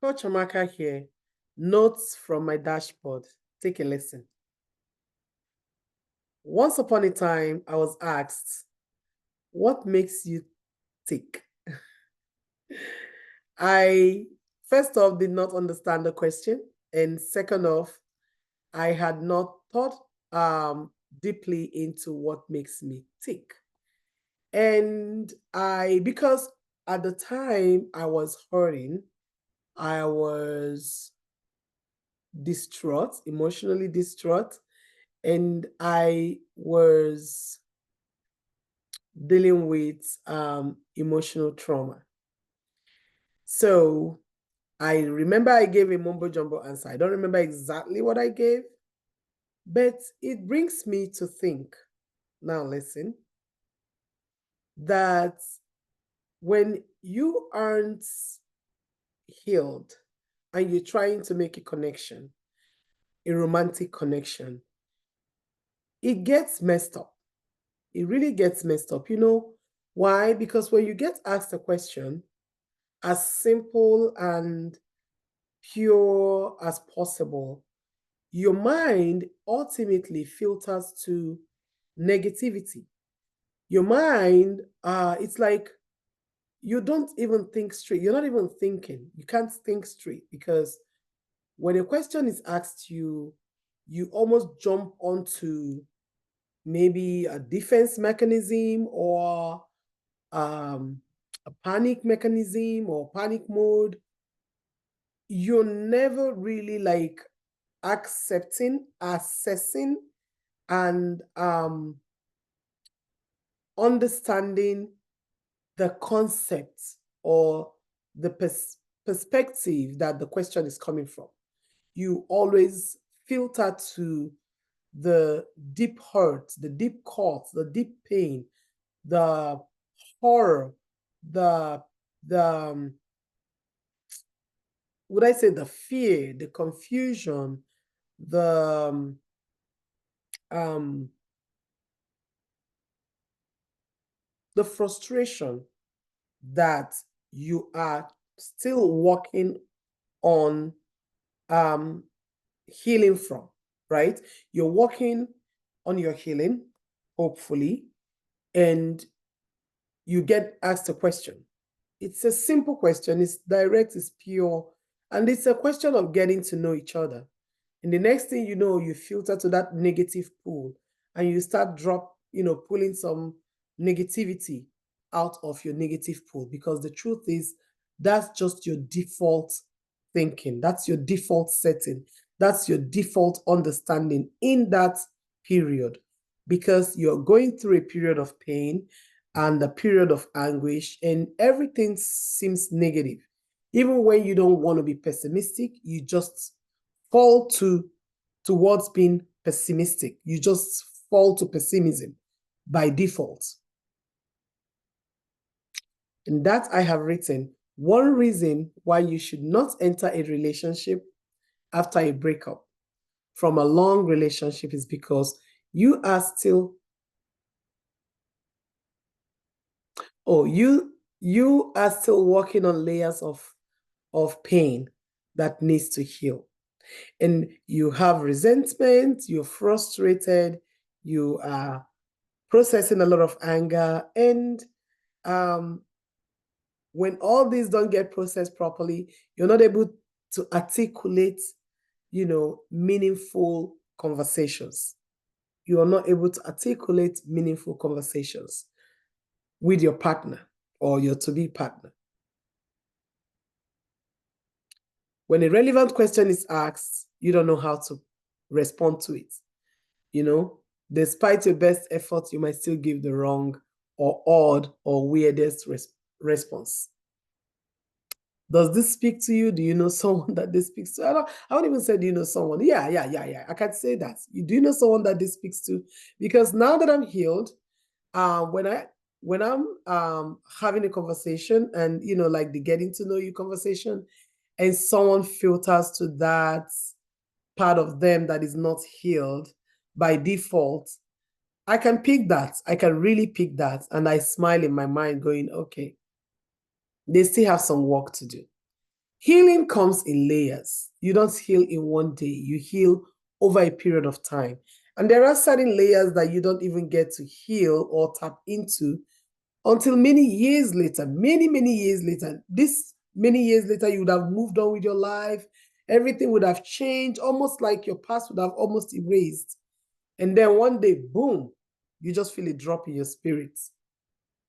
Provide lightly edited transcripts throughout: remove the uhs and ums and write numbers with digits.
Coach Amaka here. Notes from my dashboard. Take a listen. Once upon a time, I was asked, what makes you tick? I, first off, did not understand the question. And second off, I had not thought deeply into what makes me tick. And because at the time I was hurting, I was distraught, emotionally distraught, and I was dealing with emotional trauma. So I remember I gave a mumbo jumbo answer. I don't remember exactly what I gave, but it brings me to think, now listen, that when you aren't healed and you're trying to make a connection, a romantic connection, it gets messed up. It really gets messed up. You know why? Because when you get asked a question as simple and pure as possible, your mind ultimately filters to negativity. Your mind, it's like you don't even think straight. You're not even thinking. You can't think straight because when a question is asked you, you almost jump onto maybe a defense mechanism or a panic mechanism or panic mode. You're never really like accepting, assessing, and understanding the concept or the perspective that the question is coming from. You always filter to the deep hurt, the deep cut, the deep pain, the horror, the would I say the fear, the confusion, the um, the frustration that you are still working on healing from, right? You're working on your healing, hopefully, and you get asked a question. It's a simple question, it's direct, it's pure, and it's a question of getting to know each other. And the next thing you know, you filter to that negative pool and you start pulling some negativity out of your negative pool, because the truth is that's just your default thinking. That's your default setting. That's your default understanding in that period, because you're going through a period of pain and a period of anguish and everything seems negative. Even when you don't want to be pessimistic, you just fall towards being pessimistic. You just fall to pessimism by default. And that I have written, one reason why you should not enter a relationship after a breakup from a long relationship is because you are still, you are still working on layers of pain that needs to heal. And you have resentment, you're frustrated, you are processing a lot of anger. And when all these don't get processed properly, you're not able to articulate, meaningful conversations. You are not able to articulate meaningful conversations with your partner or your to-be partner. When a relevant question is asked, you don't know how to respond to it. Despite your best efforts, you might still give the wrong or odd or weirdest response. Does this speak to you? Do you know someone that this speaks to? I won't even say, do you know someone? Yeah. I can say that. Do you know someone that this speaks to? Because now that I'm healed, when I'm having a conversation and, like the getting to know you conversation, and someone filters to that part of them that is not healed by default, I can pick that. I can really pick that. And I smile in my mind going, okay, they still have some work to do. Healing comes in layers. You don't heal in one day. You heal over a period of time. And there are certain layers that you don't even get to heal or tap into until many years later, many years later. This many years later, you would have moved on with your life. Everything would have changed, almost like your past would have almost erased. And then one day, boom, you just feel a drop in your spirit.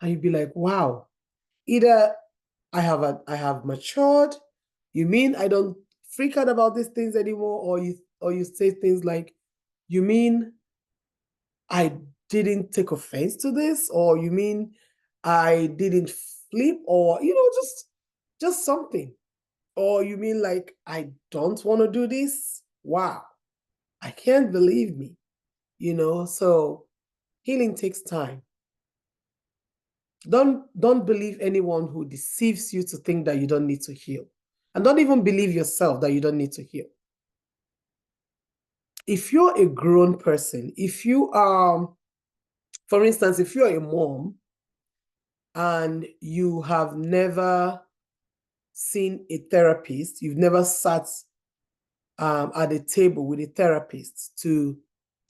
And you'd be like, wow, either I have matured. You mean I don't freak out about these things anymore? Or you say things like, you mean I didn't take offense to this? Or you mean I didn't flip? Or just something. Or you mean like I don't want to do this? Wow, I can't believe me. So healing takes time. Don't believe anyone who deceives you to think that you don't need to heal. And don't even believe yourself that you don't need to heal. If you're a grown person, if you are, for instance, if you're a mom and you have never seen a therapist, you've never sat at a table with a therapist to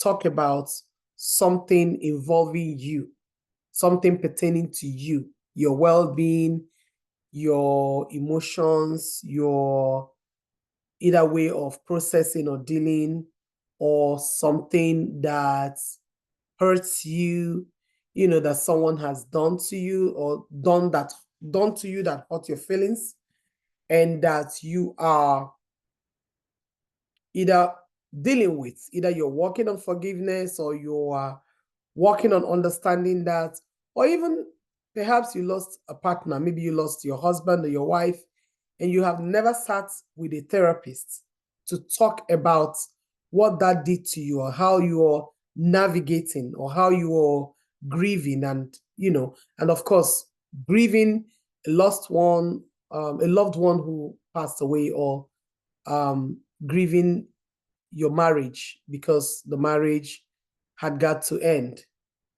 talk about something involving you, something pertaining to you, your well-being, your emotions, your either way of processing or dealing, or something that hurts you, that someone has done to you or done to you that hurt your feelings, and that you are either dealing with, either you're working on forgiveness or you are working on understanding that, or even perhaps you lost a partner, maybe you lost your husband or your wife, and you have never sat with a therapist to talk about what that did to you, or how you're navigating, or how you're grieving, and of course, grieving a lost one, a loved one who passed away, or grieving your marriage because the marriage had got to end,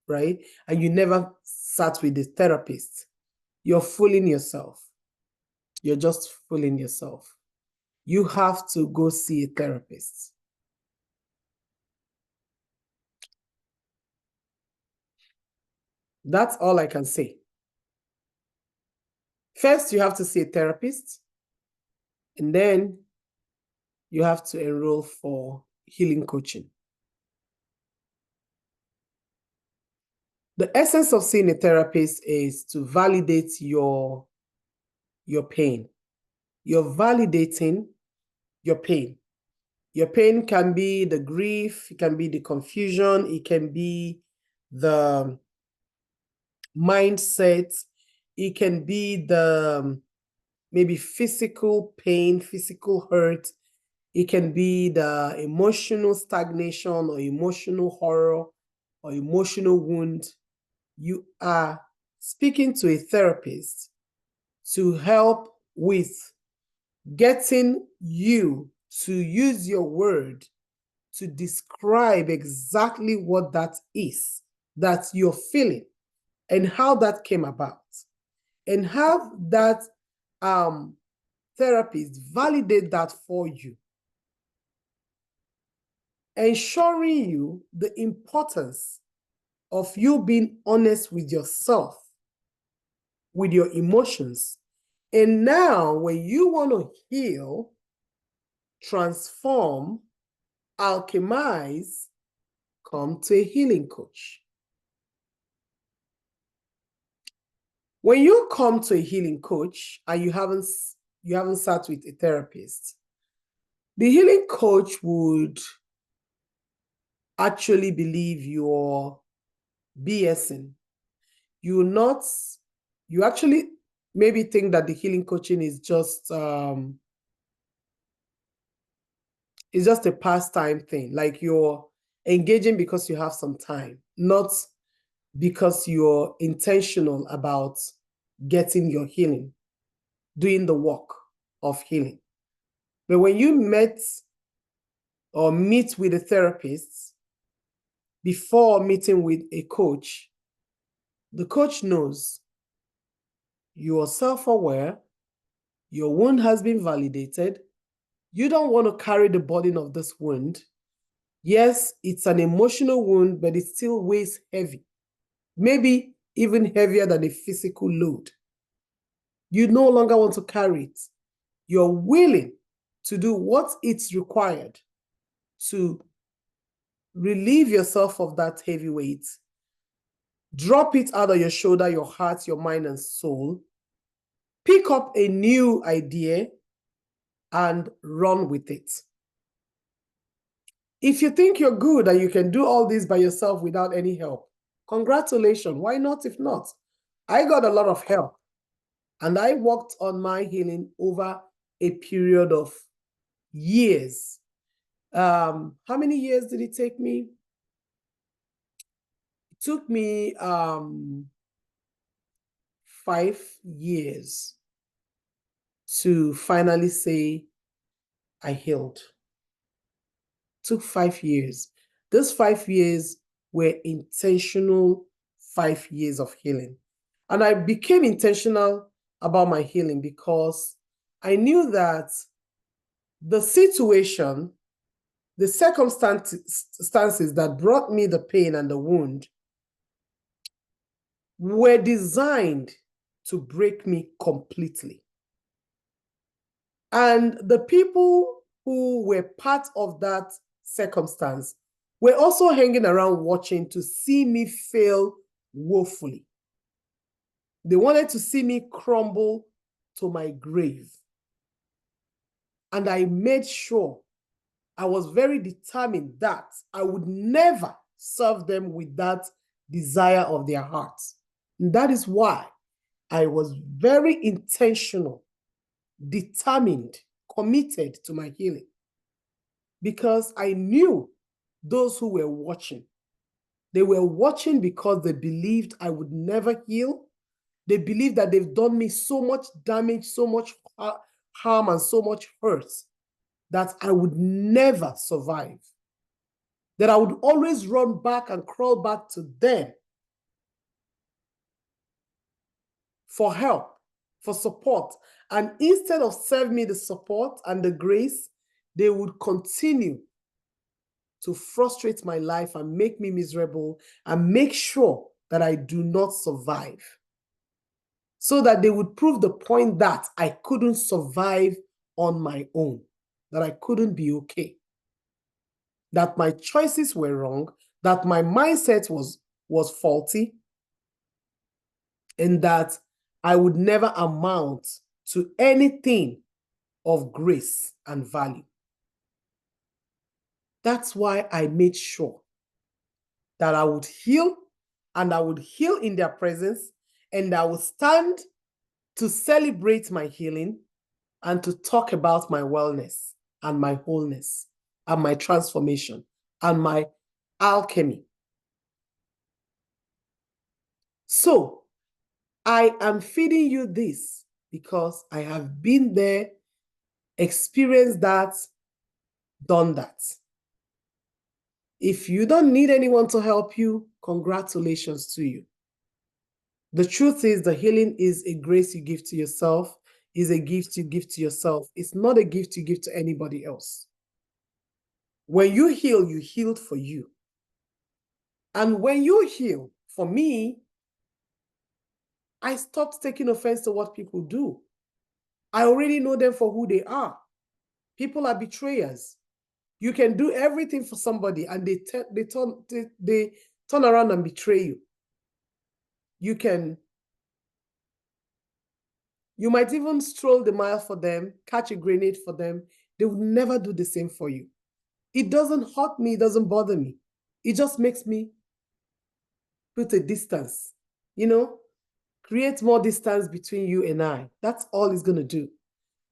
right? And you never sat with the therapist. You're fooling yourself. You're just fooling yourself. You have to go see a therapist. That's all I can say. First, you have to see a therapist, and then you have to enroll for healing coaching. The essence of seeing a therapist is to validate your pain. You're validating your pain. Your pain can be the grief, it can be the confusion, it can be the mindset, it can be the maybe physical pain, physical hurt, it can be the emotional stagnation or emotional horror or emotional wound. You are speaking to a therapist to help with getting you to use your word to describe exactly what that is that you're feeling and how that came about, and have that therapist validate that for you, ensuring you the importance of you being honest with yourself, with your emotions. And now, when you want to heal, transform, alchemize, come to a healing coach. When you come to a healing coach and you haven't sat with a therapist, the healing coach would actually believe you're BSing. You actually maybe think that the healing coaching is just a pastime thing, like you're engaging because you have some time, not because you're intentional about getting your healing, doing the work of healing. But when you meet with a therapist before meeting with a coach, the coach knows you are self-aware, Your wound has been validated. You don't want to carry the burden of this wound. Yes, it's an emotional wound, but it still weighs heavy, maybe even heavier than a physical load. You no longer want to carry it. You're willing to do what it's required to relieve yourself of that heavy weight. Drop it out of your shoulder, your heart, your mind, and soul. Pick up a new idea and run with it. If you think you're good and you can do all this by yourself without any help, congratulations. Why not if not? I got a lot of help, and I worked on my healing over a period of years. How many years did it take me? It took me 5 years to finally say I healed. It took 5 years. Those 5 years were intentional 5 years of healing. And I became intentional about my healing because I knew that the situation, the circumstances that brought me the pain and the wound were designed to break me completely. And the people who were part of that circumstance were also hanging around watching to see me fail woefully. They wanted to see me crumble to my grave. And I made sure, I was very determined that I would never serve them with that desire of their hearts. And that is why I was very intentional, determined, committed to my healing. Because I knew those who were watching. They were watching because they believed I would never heal. They believed that they've done me so much damage, so much harm, and so much hurt that I would never survive. That I would always run back and crawl back to them for help, for support. And instead of serving me the support and the grace, they would continue to frustrate my life and make me miserable and make sure that I do not survive. So that they would prove the point that I couldn't survive on my own, that I couldn't be okay, that my choices were wrong, that my mindset was faulty, and that I would never amount to anything of grace and value. That's why I made sure that I would heal, and I would heal in their presence, and I would stand to celebrate my healing and to talk about my wellness and my wholeness and my transformation and my alchemy. So I am feeding you this because I have been there, experienced that, done that. If you don't need anyone to help you, congratulations to you. The truth is, the healing is a grace you give to yourself, is a gift you give to yourself. It's not a gift you give to anybody else. When you healed for you. And when you heal, for me, I stopped taking offense to what people do. I already know them for who they are. People are betrayers. You can do everything for somebody and they turn around and betray you. You might even stroll the mile for them, catch a grenade for them. They would never do the same for you. It doesn't hurt me, it doesn't bother me. It just makes me put a distance, create more distance between you and I. That's all it's going to do.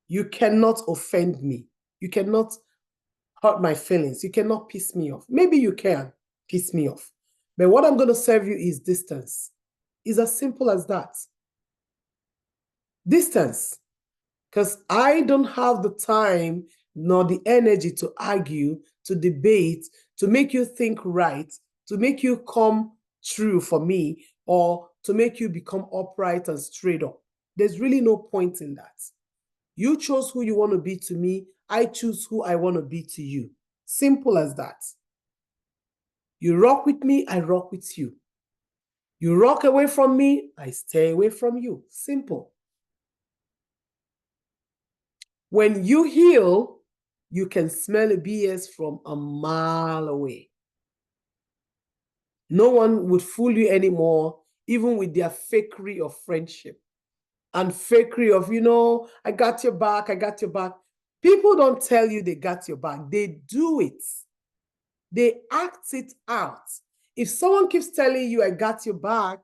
You cannot offend me. You cannot hurt my feelings. You cannot piss me off. Maybe you can piss me off. But what I'm going to serve you is distance. It's as simple as that. Distance. Because I don't have the time nor the energy to argue, to debate, to make you think right, to make you come true for me, or to make you become upright and straight up. There's really no point in that. You chose who you want to be to me. I choose who I want to be to you. Simple as that. You rock with me, I rock with you. You rock away from me, I stay away from you. Simple. When you heal, you can smell a BS from a mile away. No one would fool you anymore, even with their fakery of friendship and fakery of, I got your back, I got your back. People don't tell you they got your back. They do it. They act it out. If someone keeps telling you, I got your back,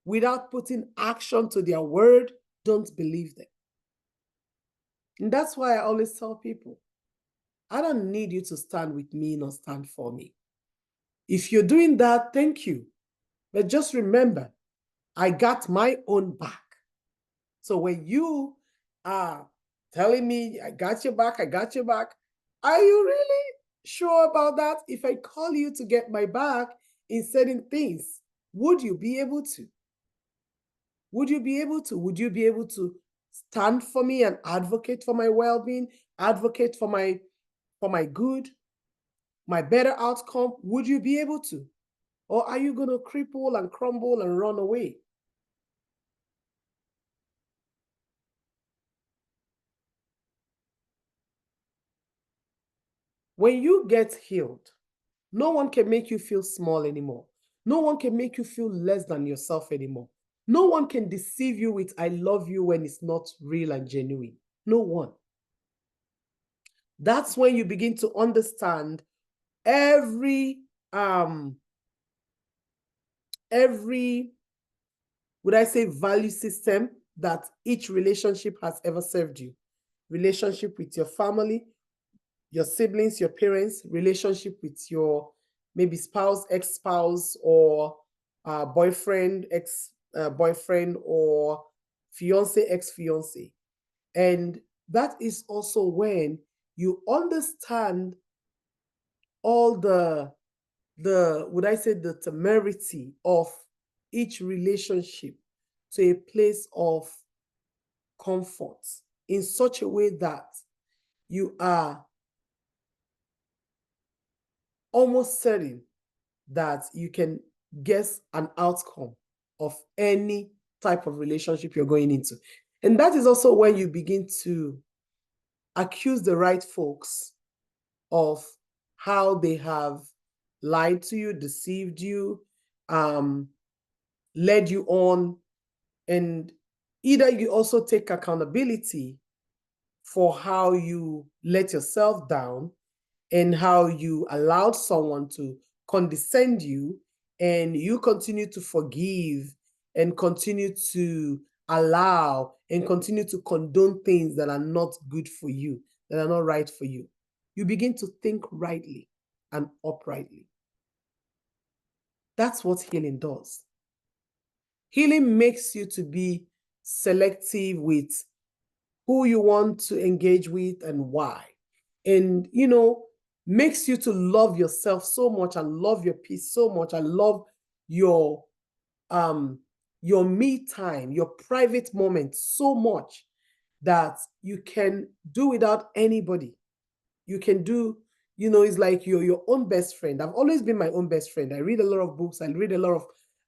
without putting action to their word, don't believe them. And that's why I always tell people, I don't need you to stand with me nor stand for me. If you're doing that, thank you. But just remember, I got my own back. So when you are telling me, I got your back, are you really sure about that? If I call you to get my back in certain things, would you be able to? Would you be able to? Would you be able to stand for me and advocate for my well-being, advocate for my good, my better outcome? Would you be able to? Or are you going to cripple and crumble and run away? When you get healed, no one can make you feel small anymore. No one can make you feel less than yourself anymore. No one can deceive you with I love you when it's not real and genuine. No one. That's when you begin to understand every would I say value system that each relationship has ever served you. Relationship with your family, your siblings, your parents, relationship with your maybe spouse, ex-spouse, or boyfriend, ex-boyfriend, or fiance, ex-fiance. And that is also when you understand all the would I say the temerity of each relationship to a place of comfort in such a way that you are almost certain that you can guess an outcome of any type of relationship you're going into. And that is also when you begin to accuse the right folks of how they have lied to you, deceived you, led you on, and either you also take accountability for how you let yourself down and how you allowed someone to condescend you, and you continue to forgive and continue to allow and continue to condone things that are not good for you, that are not right for you. You begin to think rightly and uprightly. That's what healing does. Healing makes you to be selective with who you want to engage with and why. And, makes you to love yourself so much and love your peace so much and love your me time, your private moment so much that you can do without anybody. You can do, it's like you're your own best friend. I've always been my own best friend. I read a lot of books. I read a lot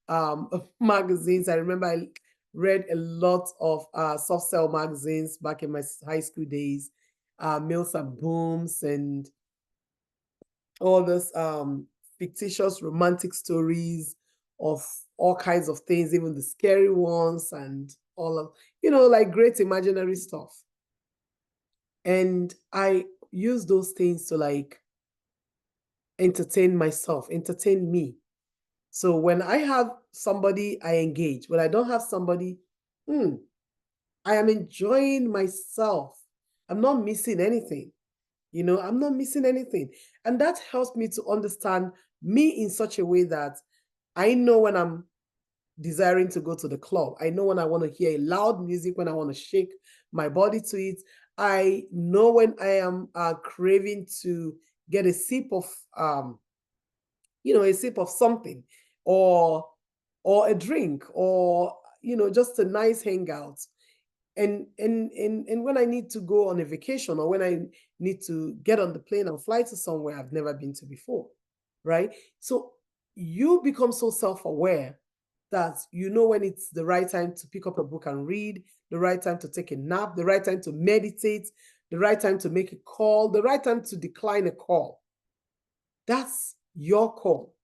of magazines. I remember I read a lot of soft sell magazines back in my high school days, Mills and Booms, and all those fictitious romantic stories of all kinds of things, even the scary ones, and all of, like great imaginary stuff. And I use those things to like entertain myself, entertain me. So when I have somebody, I engage. When I don't have somebody, I am enjoying myself. I'm not missing anything. I'm not missing anything. And that helps me to understand me in such a way that I know when I'm desiring to go to the club. I know when I want to hear loud music, when I want to shake my body to it. I know when I am craving to get a sip of, a sip of something, or a drink, or just a nice hangout. And when I need to go on a vacation, or when I need to get on the plane and fly to somewhere I've never been to before, right? So you become so self-aware that you know when it's the right time to pick up a book and read, the right time to take a nap, the right time to meditate, the right time to make a call, the right time to decline a call. That's your call.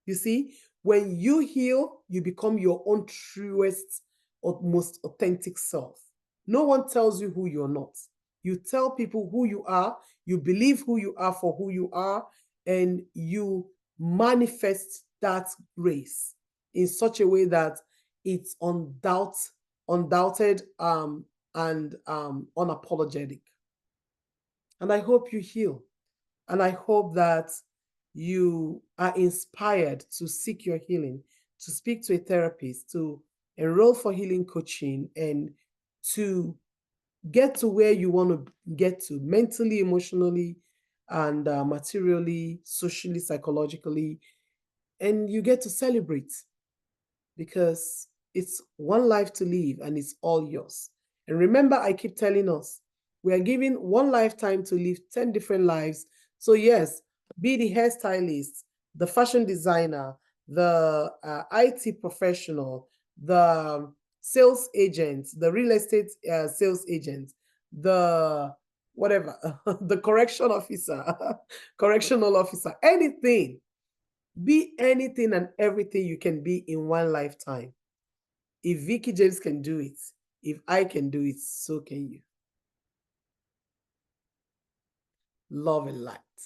You see, when you heal, you become your own truest or most authentic self. No one tells you who you're not. You tell people who you are, you believe who you are for who you are, and you manifest that grace in such a way that it's undoubted and unapologetic. And I hope you heal. And I hope that you are inspired to seek your healing, to speak to a therapist, to enroll for healing coaching, and to get to where you want to get to mentally, emotionally, and materially, socially, psychologically. And you get to celebrate because it's one life to live and it's all yours. And remember, I keep telling us, we are given one lifetime to live 10 different lives. So, yes, be the hairstylist, the fashion designer, the IT professional, the sales agent, the real estate sales agent, the whatever, the correctional officer, anything. Be anything and everything you can be in one lifetime. If Vicky James can do it, if I can do it, so can you. Love and light.